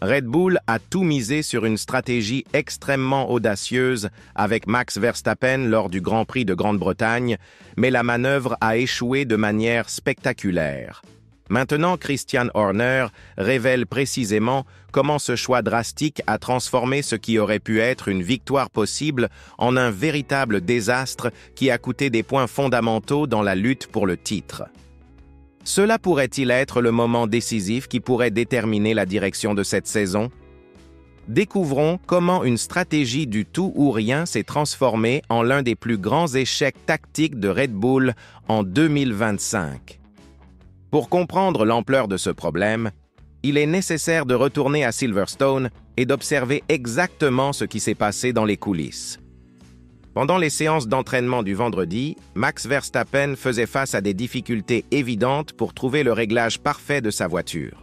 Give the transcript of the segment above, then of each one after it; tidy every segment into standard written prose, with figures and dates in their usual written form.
Red Bull a tout misé sur une stratégie extrêmement audacieuse avec Max Verstappen lors du Grand Prix de Grande-Bretagne, mais la manœuvre a échoué de manière spectaculaire. Maintenant, Christian Horner révèle précisément comment ce choix drastique a transformé ce qui aurait pu être une victoire possible en un véritable désastre qui a coûté des points fondamentaux dans la lutte pour le titre. Cela pourrait-il être le moment décisif qui pourrait déterminer la direction de cette saison? Découvrons comment une stratégie du tout ou rien s'est transformée en l'un des plus grands échecs tactiques de Red Bull en 2025. Pour comprendre l'ampleur de ce problème, il est nécessaire de retourner à Silverstone et d'observer exactement ce qui s'est passé dans les coulisses. Pendant les séances d'entraînement du vendredi, Max Verstappen faisait face à des difficultés évidentes pour trouver le réglage parfait de sa voiture.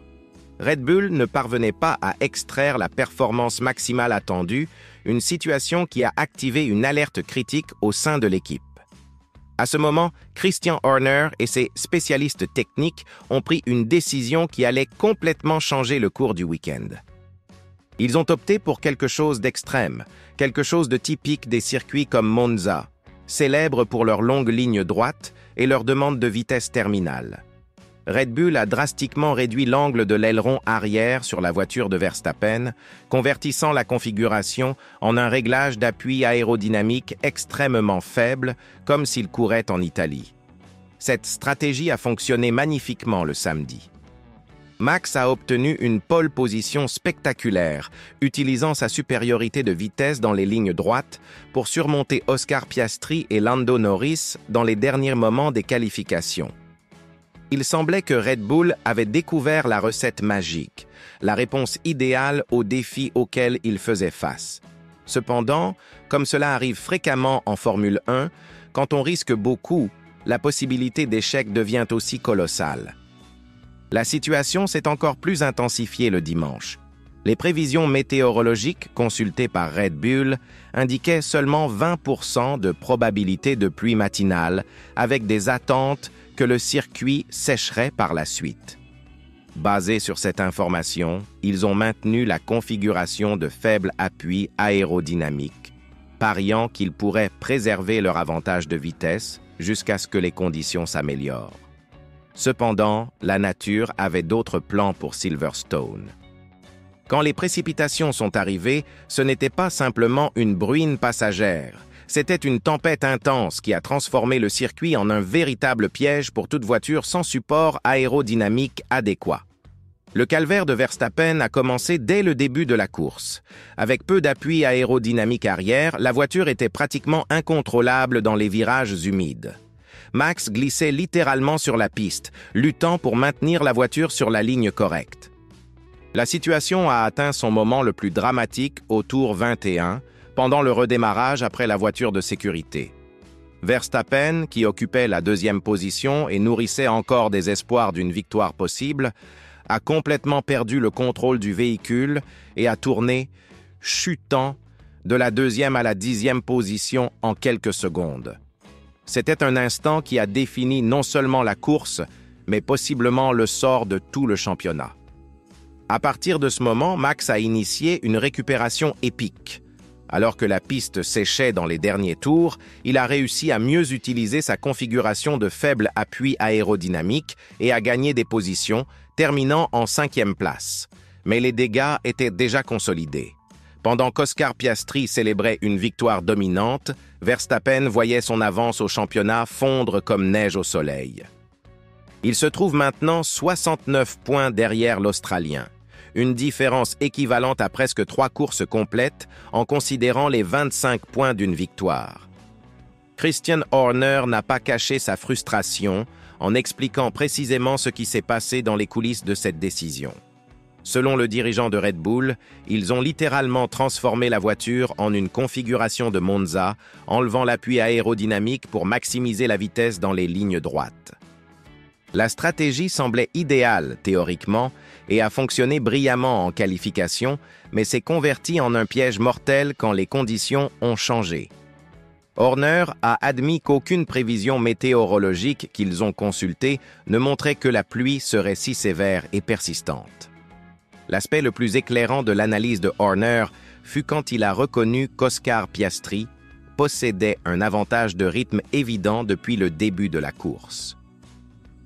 Red Bull ne parvenait pas à extraire la performance maximale attendue, une situation qui a activé une alerte critique au sein de l'équipe. À ce moment, Christian Horner et ses spécialistes techniques ont pris une décision qui allait complètement changer le cours du week-end. Ils ont opté pour quelque chose d'extrême, quelque chose de typique des circuits comme Monza, célèbres pour leurs longues lignes droites et leur demande de vitesse terminale. Red Bull a drastiquement réduit l'angle de l'aileron arrière sur la voiture de Verstappen, convertissant la configuration en un réglage d'appui aérodynamique extrêmement faible, comme s'il courait en Italie. Cette stratégie a fonctionné magnifiquement le samedi. Max a obtenu une pole position spectaculaire, utilisant sa supériorité de vitesse dans les lignes droites pour surmonter Oscar Piastri et Lando Norris dans les derniers moments des qualifications. Il semblait que Red Bull avait découvert la recette magique, la réponse idéale aux défis auxquels il faisait face. Cependant, comme cela arrive fréquemment en Formule 1, quand on risque beaucoup, la possibilité d'échec devient aussi colossale. La situation s'est encore plus intensifiée le dimanche. Les prévisions météorologiques consultées par Red Bull indiquaient seulement 20% de probabilité de pluie matinale, avec des attentes que le circuit sécherait par la suite. Basés sur cette information, ils ont maintenu la configuration de faible appui aérodynamique, pariant qu'ils pourraient préserver leur avantage de vitesse jusqu'à ce que les conditions s'améliorent. Cependant, la nature avait d'autres plans pour Silverstone. Quand les précipitations sont arrivées, ce n'était pas simplement une bruine passagère. C'était une tempête intense qui a transformé le circuit en un véritable piège pour toute voiture sans support aérodynamique adéquat. Le calvaire de Verstappen a commencé dès le début de la course. Avec peu d'appui aérodynamique arrière, la voiture était pratiquement incontrôlable dans les virages humides. Max glissait littéralement sur la piste, luttant pour maintenir la voiture sur la ligne correcte. La situation a atteint son moment le plus dramatique au tour 21, pendant le redémarrage après la voiture de sécurité. Verstappen, qui occupait la deuxième position et nourrissait encore des espoirs d'une victoire possible, a complètement perdu le contrôle du véhicule et a tourné, chutant de la deuxième à la 10e position en quelques secondes. C'était un instant qui a défini non seulement la course, mais possiblement le sort de tout le championnat. À partir de ce moment, Max a initié une récupération épique. Alors que la piste séchait dans les derniers tours, il a réussi à mieux utiliser sa configuration de faible appui aérodynamique et à gagner des positions, terminant en 5e place. Mais les dégâts étaient déjà consolidés. Pendant qu'Oscar Piastri célébrait une victoire dominante, Verstappen voyait son avance au championnat fondre comme neige au soleil. Il se trouve maintenant 69 points derrière l'Australien, une différence équivalente à presque 3 courses complètes en considérant les 25 points d'une victoire. Christian Horner n'a pas caché sa frustration en expliquant précisément ce qui s'est passé dans les coulisses de cette décision. Selon le dirigeant de Red Bull, ils ont littéralement transformé la voiture en une configuration de Monza, enlevant l'appui aérodynamique pour maximiser la vitesse dans les lignes droites. La stratégie semblait idéale, théoriquement, et a fonctionné brillamment en qualification, mais s'est convertie en un piège mortel quand les conditions ont changé. Horner a admis qu'aucune prévision météorologique qu'ils ont consultée ne montrait que la pluie serait si sévère et persistante. L'aspect le plus éclairant de l'analyse de Horner fut quand il a reconnu qu'Oscar Piastri possédait un avantage de rythme évident depuis le début de la course.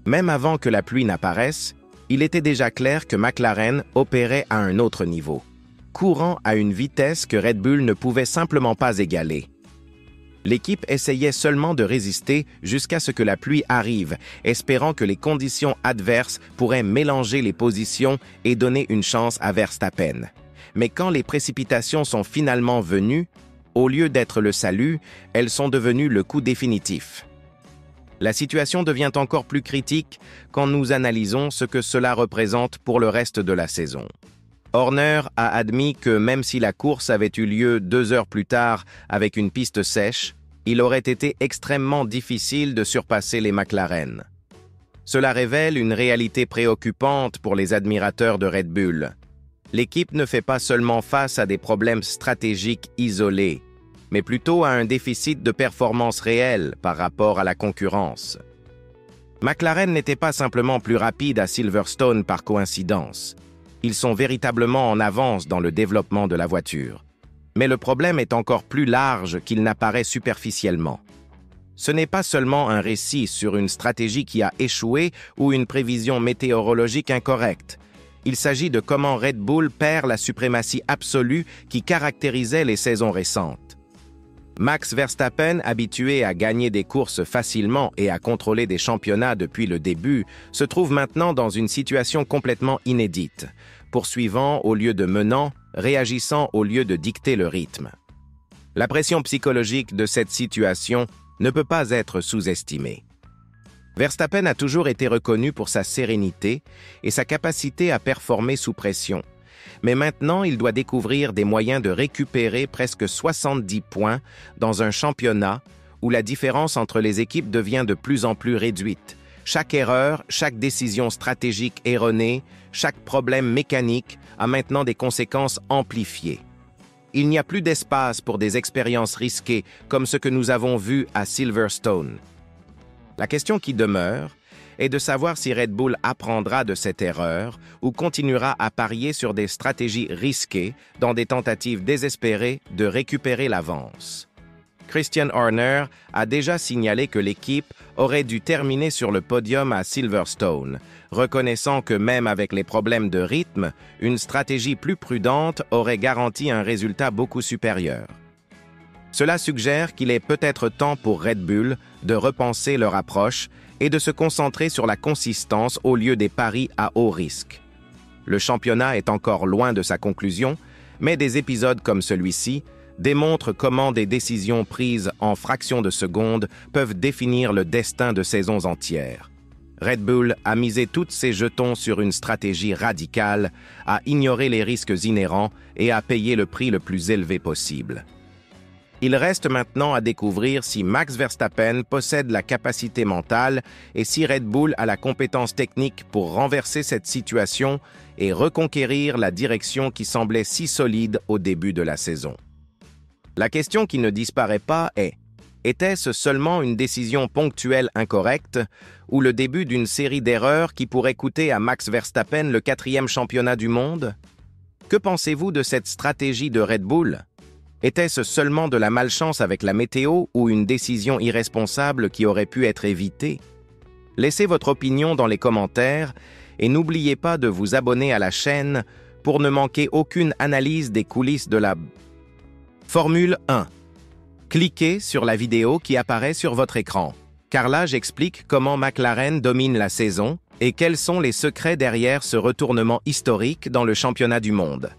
Même avant que la pluie n'apparaisse, il était déjà clair que McLaren opérait à un autre niveau, courant à une vitesse que Red Bull ne pouvait simplement pas égaler. L'équipe essayait seulement de résister jusqu'à ce que la pluie arrive, espérant que les conditions adverses pourraient mélanger les positions et donner une chance à Verstappen. Mais quand les précipitations sont finalement venues, au lieu d'être le salut, elles sont devenues le coup définitif. La situation devient encore plus critique quand nous analysons ce que cela représente pour le reste de la saison. Horner a admis que même si la course avait eu lieu 2 heures plus tard avec une piste sèche, il aurait été extrêmement difficile de surpasser les McLaren. Cela révèle une réalité préoccupante pour les admirateurs de Red Bull. L'équipe ne fait pas seulement face à des problèmes stratégiques isolés, mais plutôt à un déficit de performance réelle par rapport à la concurrence. McLaren n'était pas simplement plus rapide à Silverstone par coïncidence. Ils sont véritablement en avance dans le développement de la voiture. Mais le problème est encore plus large qu'il n'apparaît superficiellement. Ce n'est pas seulement un récit sur une stratégie qui a échoué ou une prévision météorologique incorrecte. Il s'agit de comment Red Bull perd la suprématie absolue qui caractérisait les saisons récentes. Max Verstappen, habitué à gagner des courses facilement et à contrôler des championnats depuis le début, se trouve maintenant dans une situation complètement inédite, poursuivant au lieu de menant, réagissant au lieu de dicter le rythme. La pression psychologique de cette situation ne peut pas être sous-estimée. Verstappen a toujours été reconnu pour sa sérénité et sa capacité à performer sous pression. Mais maintenant, il doit découvrir des moyens de récupérer presque 70 points dans un championnat où la différence entre les équipes devient de plus en plus réduite. Chaque erreur, chaque décision stratégique erronée, chaque problème mécanique a maintenant des conséquences amplifiées. Il n'y a plus d'espace pour des expériences risquées comme ce que nous avons vu à Silverstone. La question qui demeure est de savoir si Red Bull apprendra de cette erreur ou continuera à parier sur des stratégies risquées dans des tentatives désespérées de récupérer l'avance. Christian Horner a déjà signalé que l'équipe aurait dû terminer sur le podium à Silverstone, reconnaissant que même avec les problèmes de rythme, une stratégie plus prudente aurait garanti un résultat beaucoup supérieur. Cela suggère qu'il est peut-être temps pour Red Bull de repenser leur approche et de se concentrer sur la consistance au lieu des paris à haut risque. Le championnat est encore loin de sa conclusion, mais des épisodes comme celui-ci démontrent comment des décisions prises en fractions de secondes peuvent définir le destin de saisons entières. Red Bull a misé tous ses jetons sur une stratégie radicale, a ignoré les risques inhérents et a payé le prix le plus élevé possible. Il reste maintenant à découvrir si Max Verstappen possède la capacité mentale et si Red Bull a la compétence technique pour renverser cette situation et reconquérir la direction qui semblait si solide au début de la saison. La question qui ne disparaît pas est: était-ce seulement une décision ponctuelle incorrecte ou le début d'une série d'erreurs qui pourrait coûter à Max Verstappen le 4e championnat du monde? Que pensez-vous de cette stratégie de Red Bull? Était-ce seulement de la malchance avec la météo ou une décision irresponsable qui aurait pu être évitée? Laissez votre opinion dans les commentaires et n'oubliez pas de vous abonner à la chaîne pour ne manquer aucune analyse des coulisses de la Formule 1. Cliquez sur la vidéo qui apparaît sur votre écran, car là j'explique comment McLaren domine la saison et quels sont les secrets derrière ce retournement historique dans le championnat du monde.